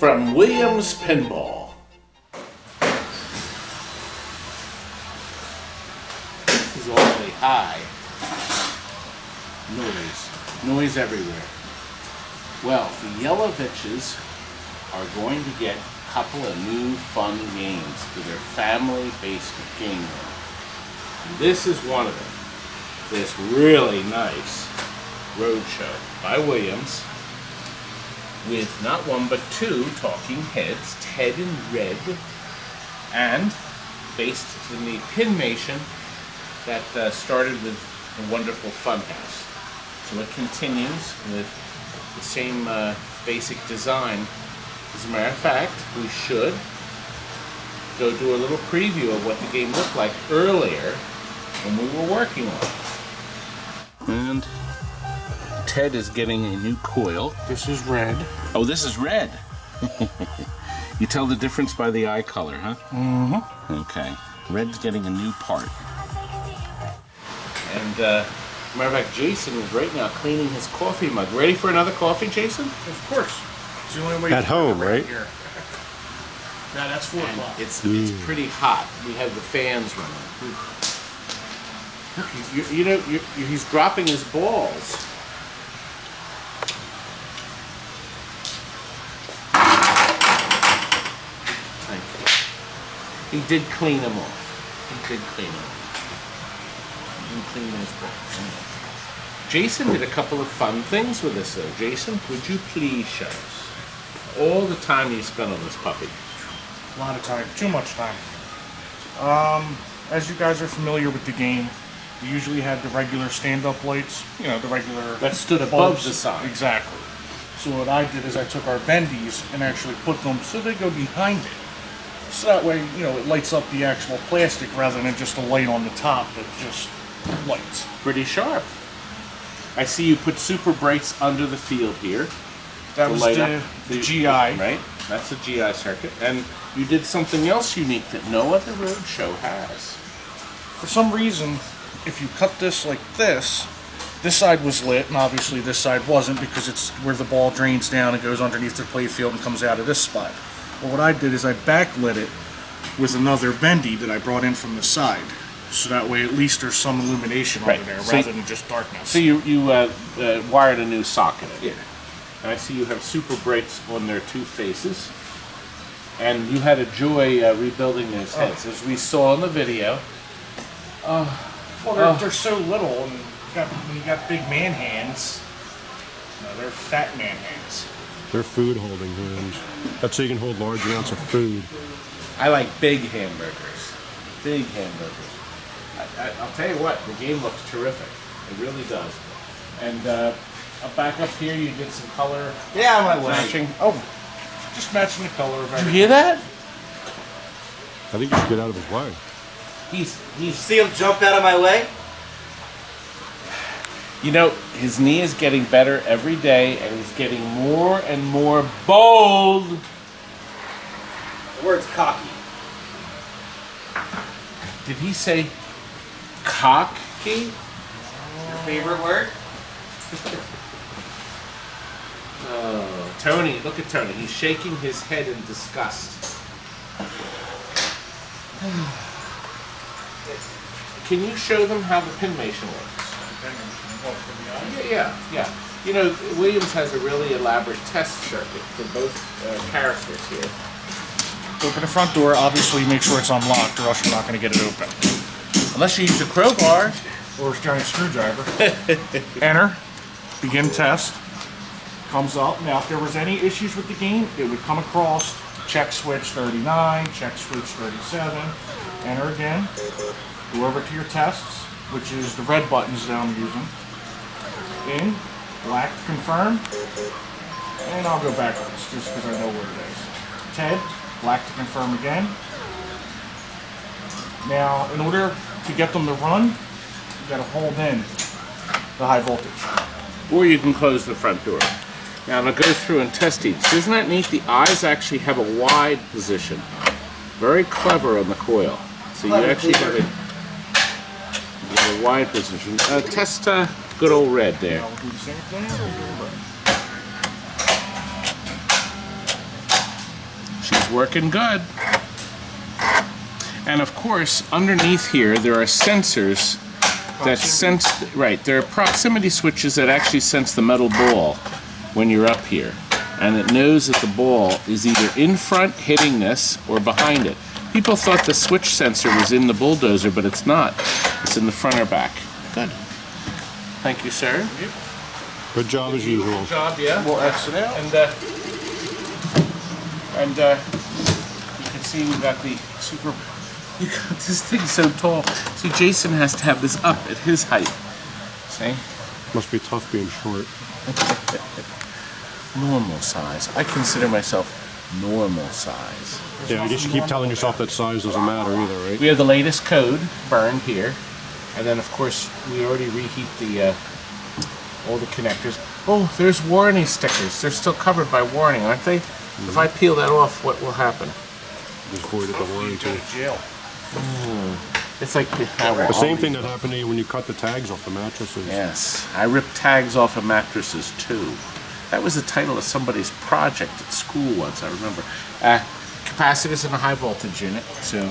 from Williams Pinball. This is awfully high. Noise everywhere. Well, the Yeloviches are going to get a couple of new fun games for their family basement game room. And this is one of them. This really nice ROAD Show by Williams with not one but two talking heads, Ted and Red, and based in the Pinmation that started with the wonderful Funhouse. So it continues with the same basic design. As a matter of fact, we should go do a little preview of what the game looked like earlier when we were working on it. And Ted is getting a new coil. This is red. Oh, this is red. You tell the difference by the eye color, huh? Mm-hmm. Okay. Red's getting a new part. And matter of fact, Jason is right now cleaning his coffee mug. Ready for another coffee, Jason? Of course. It's the only way at home, right? Here. Yeah, that's 4 o'clock. It's pretty hot. We have the fans running. Look, he's dropping his balls. Thank you. He did clean them off. He did clean them off. Clean those balls. Jason did a couple of fun things with this though. Jason, would you please show us all the time you spent on this puppy? A lot of time. Too much time. As you guys are familiar with the game, we usually had the regular stand-up lights. You know, the regular that stood above bulbs. The side. Exactly. So what I did is I took our bendies and actually put them so they go behind it. So that way, you know, it lights up the actual plastic rather than just a light on the top that just lights. Pretty sharp. I see you put super brights under the field here. That was the GI. Right? That's the GI circuit. And you did something else unique that no other ROAD Show has. For some reason, if you cut this like this side was lit, and obviously this side wasn't because it's where the ball drains down and goes underneath the play field and comes out of this spot. Well, what I did is I backlit it with another bendy that I brought in from the side. So that way, at least there's some illumination over there, rather than just darkness. So you wired a new socket in. Yeah. And I see you have super brights on their two faces. And you had a joy rebuilding those heads, as we saw in the video. Well, they're so little, and when you got big man hands, no, they're fat man hands. They're food holding hands. That's so you can hold large amounts of food. I like big hamburgers. Big hamburgers. I'll tell you what, the game looks terrific. It really does. And back up here, you did some color matching. Oh, just matching the color of everything. Did you hear that? I think you should get out of his way. You see him jump out of my way? You know, his knee is getting better every day, and he's getting more and more bold. The word's cocky. Did he say cocky? Your favorite word? Oh, Tony, look at Tony. He's shaking his head in disgust. Can you show them how the Pinmation works? Yeah. You know, Williams has a really elaborate test circuit for both characters here. Open the front door, obviously make sure it's unlocked or else you're not going to get it open. Unless you use a crowbar. Or a giant screwdriver. Enter. Begin test. Comes up. Now if there was any issues with the game, it would come across. Check switch 39, check switch 37. Enter again. Go over to your tests, which is the red buttons that I'm using. In. Black to confirm. And I'll go backwards just because I know where it is. Ted. Black to confirm again. Now, in order to get them to run, you got to hold in the high voltage. Or you can close the front door. Now, I'll go through and test each. Isn't that neat? The eyes actually have a wide position. Very clever on the coil. So you actually have a wide position. Test good old red there. I'll do the same thing. working good. And of course, underneath here, there are sensors that sense, right, there are proximity switches that actually sense the metal ball when you're up here. And it knows that the ball is either in front hitting this or behind it. People thought the switch sensor was in the bulldozer, but it's not. It's in the front or back. Good. Thank you, sir. Good job as usual. Good job, yeah. We'll exit out. And you can see we got the super. You got this thing so tall. See, Jason has to have this up at his height. See? Must be tough being short. Normal size. I consider myself normal size. Yeah, I guess you keep telling yourself that size doesn't matter either, right? We have the latest code burned here. And then, of course, we already reheat the all the connectors. Oh, there's warranty stickers. They're still covered by warning, aren't they? If I peel that off, what will happen? Just voided the warranty. Jail. It's like The same thing that happened to you when you cut the tags off the mattresses. Yes, I ripped tags off of mattresses too. That was the title of somebody's project at school once, I remember. Capacitors in a high voltage unit, so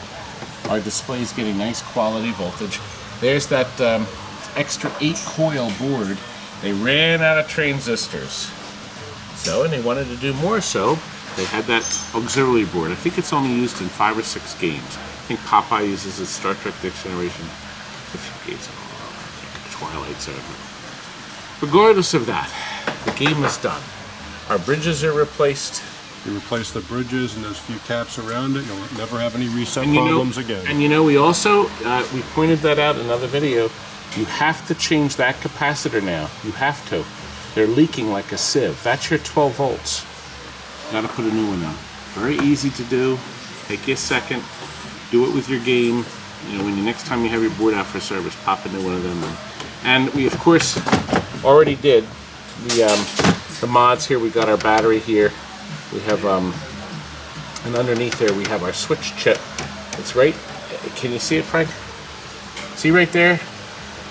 our display's getting nice quality voltage. There's that extra 8-coil board. They ran out of transistors. So, and they wanted to do more, so they had that auxiliary board. I think it's only used in 5 or 6 games. I think Popeye uses it, Star Trek Next Generation. A few games, I think Twilight Zone. Regardless of that, the game is done. Our bridges are replaced. You replace the bridges and those few caps around it, you'll never have any reset problems again. And you know, we also, we pointed that out in another video, you have to change that capacitor now. You have to. They're leaking like a sieve. That's your 12 volts. Gotta put a new one in. Very easy to do. Take you a second. Do it with your game. You know, when you next time you have your board out for service, pop a new one of them in. And we, of course, already did the mods here. We got our battery here. We have, and underneath there we have our switch chip. It's right, can you see it, Frank? See right there?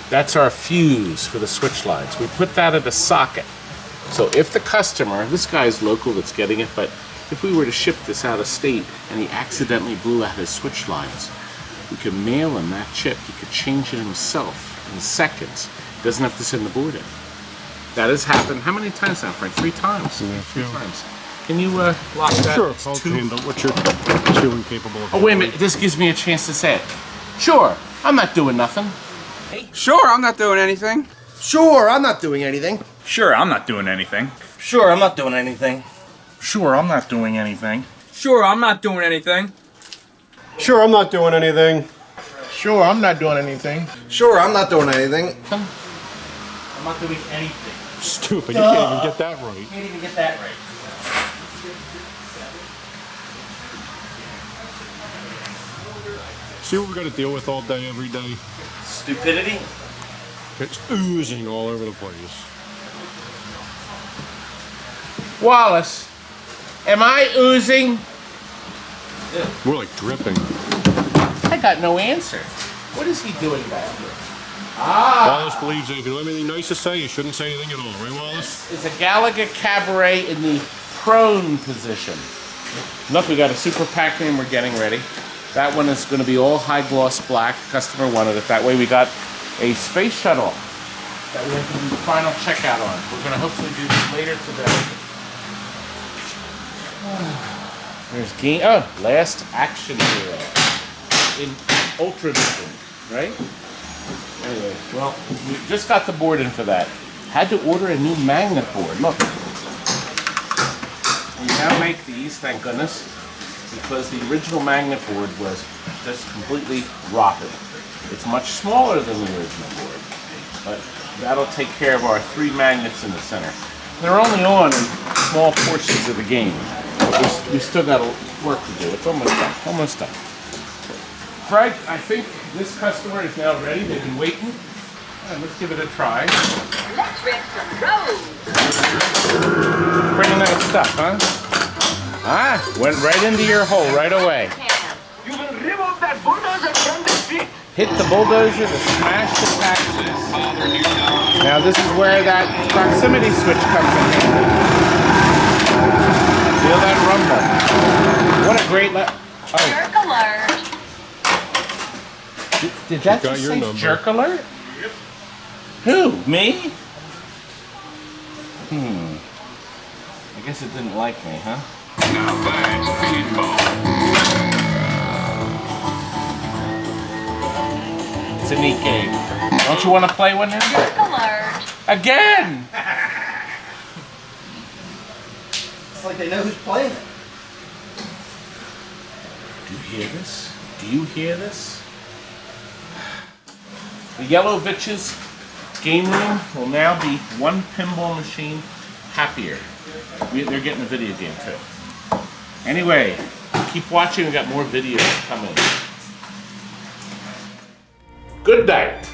That's our fuse for the switch lines. We put that at a socket. So if the customer, this guy's local that's getting it, but if we were to ship this out of state and he accidentally blew out his switch lines, we could mail him that chip. He could change it himself in seconds. He doesn't have to send the board in. That has happened. How many times now, Frank? 3 times. Yeah, 3 times. Can you lock that? Sure, I'll handle what you're too incapable of. Oh, wait a minute. This gives me a chance to say it. Sure, I'm not doing nothing. Sure, I'm not doing anything. Sure, I'm not doing anything. Sure, I'm not doing anything. Sure, I'm not doing anything. Sure, I'm not doing anything. Sure, I'm not doing anything. Sure, I'm not doing anything. Sure, I'm not doing anything. Sure, I'm not doing anything. I'm not doing anything. Stupid, you can't even get that right. Can't even get that right. See what we got to deal with all day, every day? Stupidity? It's oozing all over the place. Wallace, am I oozing? More like dripping. I got no answer. What is he doing back here? Wallace believes that if you don't have anything nice to say, you shouldn't say anything at all, right, Wallace? It's a Gallagher Cabaret in the prone position. Look, we got a super pack name we're getting ready. That one is going to be all high gloss black. Customer wanted it that way. We got a space shuttle that we have to do the final checkout on. We're going to hopefully do this later today. There's game. Oh, Last Action Hero in Ultra Vision, right? Anyway, well, we just got the board in for that. Had to order a new magnet board. Look, we now make these, thank goodness, because the original magnet board was just completely rotten. It's much smaller than the original board, but that'll take care of our 3 magnets in the center. They're only on in small portions of the game, but we still got work to do. It's almost done. Almost done. Frank, I think this customer is now ready. They've been waiting. Let's give it a try. Let's rip some roads. Pretty nice stuff, huh? Ah, went right into your hole right away. You will remove that bulldozer from the street. Hit the bulldozer to smash the taxis. Now this is where that proximity switch comes in handy. Feel that rumble. What a great oh, Jerk alert. did that Got just your say number. jerk alert? Yep. Who? Me? I guess it didn't like me, huh? Now that's pinball. It's a neat game. Don't you want to play one now? Jerk alert. Again! It's like they know who's playing it. Do you hear this? Do you hear this? The Yellow Vitches game room will now be one pinball machine happier. They're getting a video game too. Anyway, keep watching. We got more videos coming. Good night.